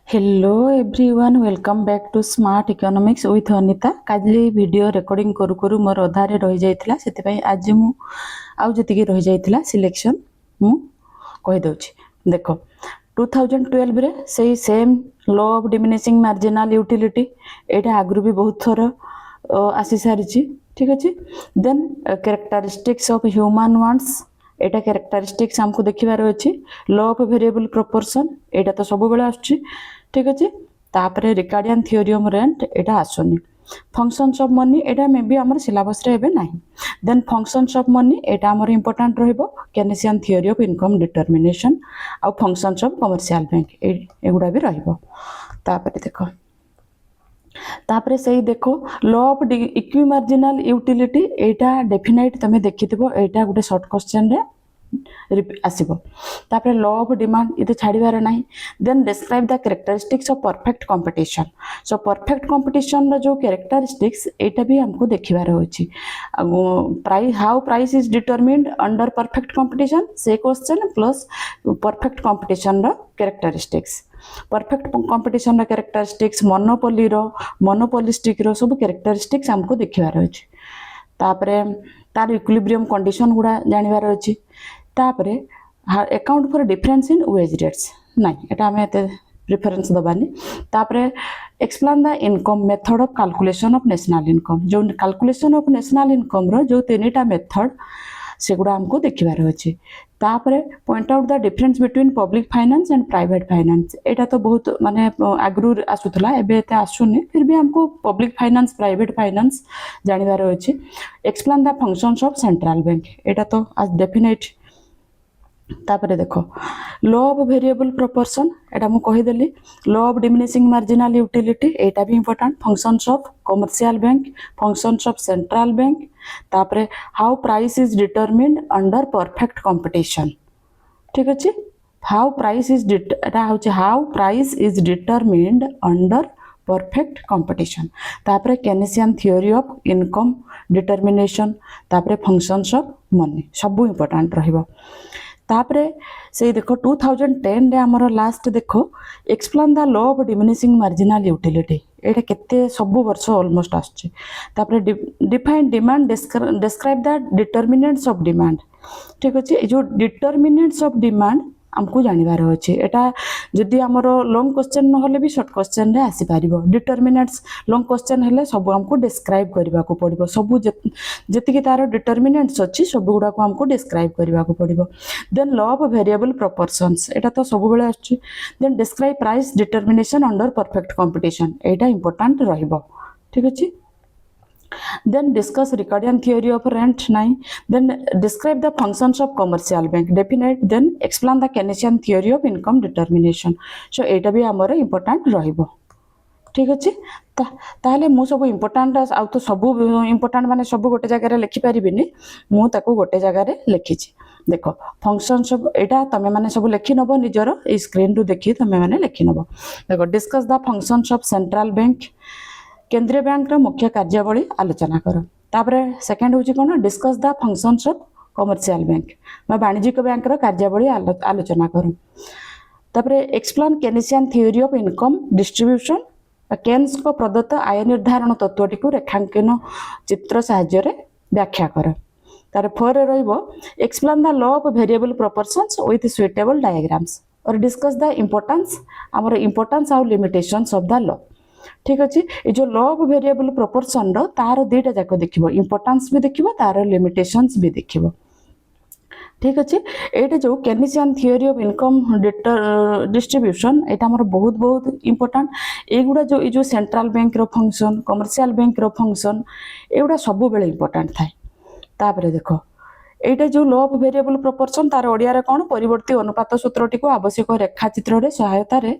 Hello everyone welcome back to smart economics with Anita Kali video recording करू करू मोर अधारे रही जाइथिला सेति पई आज मु आउ जतिकी रही जाइथिला सिलेक्शन मु कहि दउछि देखो 2012 रे सेही same law of diminishing marginal utility एटा आगु भी बहुत थोर आसी सारिछि ठीक अछि then characteristics of human wants एटा कैरेक्टरिस्टिक्स हमको देखिबार अछि लॉ ऑफ वेरिएबल प्रोपोर्शन एटा तो सब बेले आछि ठीक अच्छे तापरे Ricardian theory of rent Etah आसुनी functions of money एटा मे भी हमर सिलेबस रे एबे नाही देन फंक्शंस ऑफ मनी एटा हमर इंपोर्टेंट रहइबो Keynesian theory of income determination आ फंक्शंस ऑफ कमर्शियल बैंक एगुडा भी रहइबो तापरे देखो तापरे सही देखो law of equi marginal utility एटा डेफिनेट तमे देखिथिबो एटा गुटे शॉर्ट क्वेश्चन रे आसीबो तापरे लॉ ऑफ डिमांड इते छाड़ीबार नाही then describe the characteristics of perfect competition so perfect competition रो जो कैरेक्टरिस्टिक्स एटा भी हमको देखिबार होछि price how price is determined under perfect competition से क्वेश्चन प्लस परफेक्ट कंपटीशन रो कैरेक्टरिस्टिक्स परफेक्ट कंपटीशन रो कैरेक्टरिस्टिक्स मोनोपोलिस्टिक रो सब कैरेक्टरिस्टिक्स हमको देखिबार होछि तापरे तार इक्विलिब्रियम कंडीशन गुडा जानिबार अछि तापरे account for difference in wage rates नहीं एटा हमें एते प्रेफरेंस दबानी तापरे explain the income method of calculation of national income जो कैलकुलेशन ऑफ नेशनल इनकम रो जो तीनटा मेथड सेगुडा हमको देखिबार अछि तापरे point out the difference between public finance and private finance एटा तो बहुत माने आगरु आसुतला एबे एते आसुनी फिर भी हमको पब्लिक फाइनेंस प्राइवेट फाइनेंस जानिबार अछि explain the functions of central bank एटा तो आज डेफिनेट तापरे देखो लॉ ऑफ वेरिएबल प्रोपोर्शन एटा मु कहि देली law of diminishing marginal utility एटा भी important functions of commercial bank functions of central bank तापरे how price is determined under perfect competition ठीक अछि how price is determined under perfect competition तापरे Keynesian theory of income determination तापरे functions of money सब important रहइबो तापरे से देखो 2010 रे हमर लास्ट देखो explain the law of diminishing marginal utility एटा केते सब वर्ष ऑलमोस्ट आछे तापरे define demand describe the determinants of demand ठीक अछि जो डिटरमिनेंट्स ऑफ डिमांड हमको जानिबार अछि एटा जदि हमर लॉन्ग क्वेश्चन न होले भी शॉर्ट क्वेश्चन रे आसी पारिबो डिटरमिनेंट्स लॉन्ग क्वेश्चन हेले सब हमको डिस्क्राइब करबा को पड़िबो सब जति तार डिटरमिनेंट्स अछि सब गुडा को हमको डिस्क्राइब करबा को पड़िबो then law of variable proportions एटा तो सब बेले अछि then describe price determination under perfect competition एटा इंपोर्टेंट रहइबो ठीक अछि then discuss Ricardian theory of rent 9 then describe the functions of commercial bank definite then explain the Keynesian theory of income determination so एटा भी हमर important रहइबो ठीक अछि ताले मु सब इंपोर्टेंट आ तो सब इंपोर्टेंट माने सब गोटे जगह रे लिखि परिबिनी मु ताको गोटे जगह रे लिखिछि देखो फंक्शंस ऑफ एटा तमे माने सब लिखि नबो निजरो ए स्क्रीन रु देखि तमे माने लिखि नबो देखो discuss the functions of central bank केंद्रीय बैंक रो मुख्य कार्यावली आलोचना करो तापरे सेकंड होची कोन discuss the functions of commercial bank वाणिज्यिक बैंक रो कार्यावली आलोचना करो तापरे explain Keynesian theory of income distribution Keynes को प्रदत्त आय निर्धारण तत्वटी को रेखांकन चित्र सहाय्य रे व्याख्या करो तारे फोर रहइबो explain the law of variable proportions with suitable diagrams और डिस्कस द इंपोर्टेंस और लिमिटेशंस ऑफ द लॉ ठीक अछि ए जो लॉ ऑफ वेरिएबल प्रोपोर्शन रो तार दुईटा जाको देखिबो इंपोर्टेंस भी देखिबो तार लिमिटेशंस भी देखिबो ठीक अछि एटा जो Keynesian theory of income distribution एटा हमर बहुत इंपोर्टेंट एगुडा जो सेंट्रल बैंक रो फंक्शन कमर्शियल बैंक रो फंक्शन एगुडा सब बेले इंपोर्टेंट थाए तापरे देखो एटा जो लॉ ऑफ वेरिएबल प्रोपोर्शन तार ओडिया रे कोन परिवर्ती अनुपात सूत्रटी को आवश्यक रेखाचित्र रे सहायता रे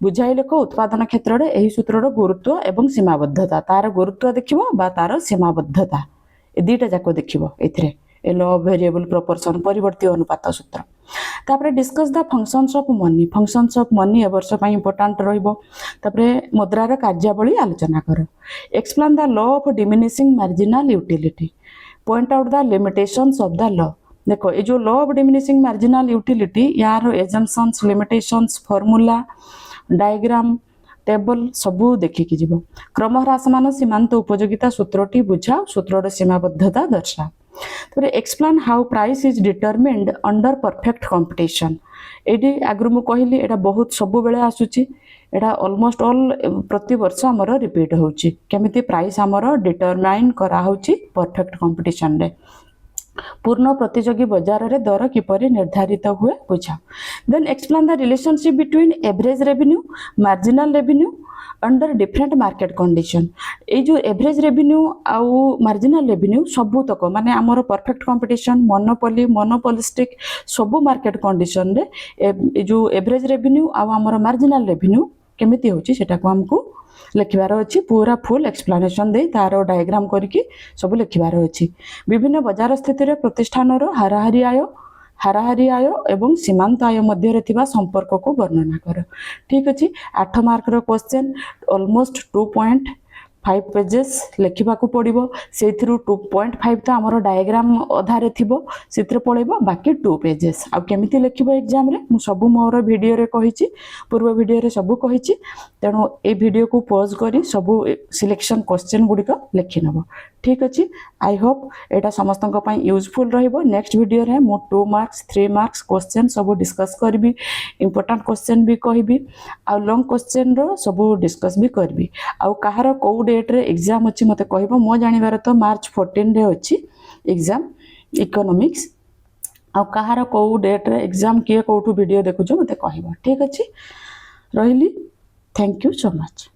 बुझाई लेख उत्पादन क्षेत्र रे एही सूत्र रो गुरुत्व एवं सीमाबद्धता तार गुरुत्व देखिबो बा तार सीमाबद्धता ए दीटा जाको देखिबो एथिरे ए लॉ ऑफ वेरिएबल प्रोपोर्शन परिवर्ती अनुपात सूत्र तापरे discuss the functions of money ए वर्ष पई इंपोर्टेंट रहइबो तापरे मुद्रा रे कार्यावली आलोचना करो explain the law of diminishing marginal utility point out the limitations of the law देखो ये जो law of diminishing marginal utility यार assumptions limitations formula diagram table सबू देखिकी जीव क्रम ह्रासमान सीमांत उपयोगिता सूत्रटी बुझा सूत्रर सीमाबद्धता दर्शा explain how price is determined under perfect competition ये आगु मुझे कहली एटा बहुत सब बेले आसूची एटा ऑलमोस्ट ऑल प्रति वर्ष आमर रिपीट होची केमिति प्राइस आमर डिटरमाइन करा होची परफेक्ट कंपटीशन रे पूर्ण प्रतियोगी बाजार रे दर किपरि निर्धारित हुए बुझा then explain the relationship between average revenue marginal revenue under different market condition ये जो एवरेज रेवेन्यू आउ मार्जिनल रेवेन्यू सबू तक माने आमर परफेक्ट कंपटीशन मोनोपोली मोनोपोलिस्टिक सबू मार्केट कंडीशन रे जो एवरेज रेवेन्यू आउ आमर मार्जिनल रेवेन्यू केमिति होची सेटा को हमको लिखबार अच्छी पूरा फुल एक्सप्लेनेशन दे तार डायग्राम करके सब लिखबार अच्छी विभिन्न बाजार स्थिति प्रतिष्ठान हाराहारी आय एवं सीमांत आय मध्य संपर्क को वर्णना कर ठीक अच्छे 8 मार्क क्वेश्चन ऑलमोस्ट 2.5 पेजेस लिखा पड़ो से 2.5 तो आमर डायग्राम अधारे थी से पड़ेब बाकी 2 पेजेस आ केमिति लिखिबो एग्जाम रे मु सब मोर वीडियो रे कहिछि पूर्व वीडियो रे सब कहिछि तेणु ए वीडियो को पॉज करी सब सिलेक्शन क्वेश्चन गुडिक लिखि नबो ठीक अछि आई होप एटा समस्त यूजफुल रहिबो नेक्स्ट वीडियो रे मु 2 मार्क्स 3 मार्क्स क्वेश्चन सब डिस्कस करबी इंपोर्टेंट क्वेश्चन भी कहबी आ लॉन्ग क्वेश्चन रो सब डिस्कस भी करबी आ कहार को डेट रे एग्जाम अच्छी मते कहबो मो जानिबार तो मार्च 14 रे अच्छी एग्जाम इकोनॉमिक्स आ कहार को डेट रे एग्जाम किए कोठू वीडियो देखुछो मते कहबो ठीक अछि रहिली थैंक यू सो मच।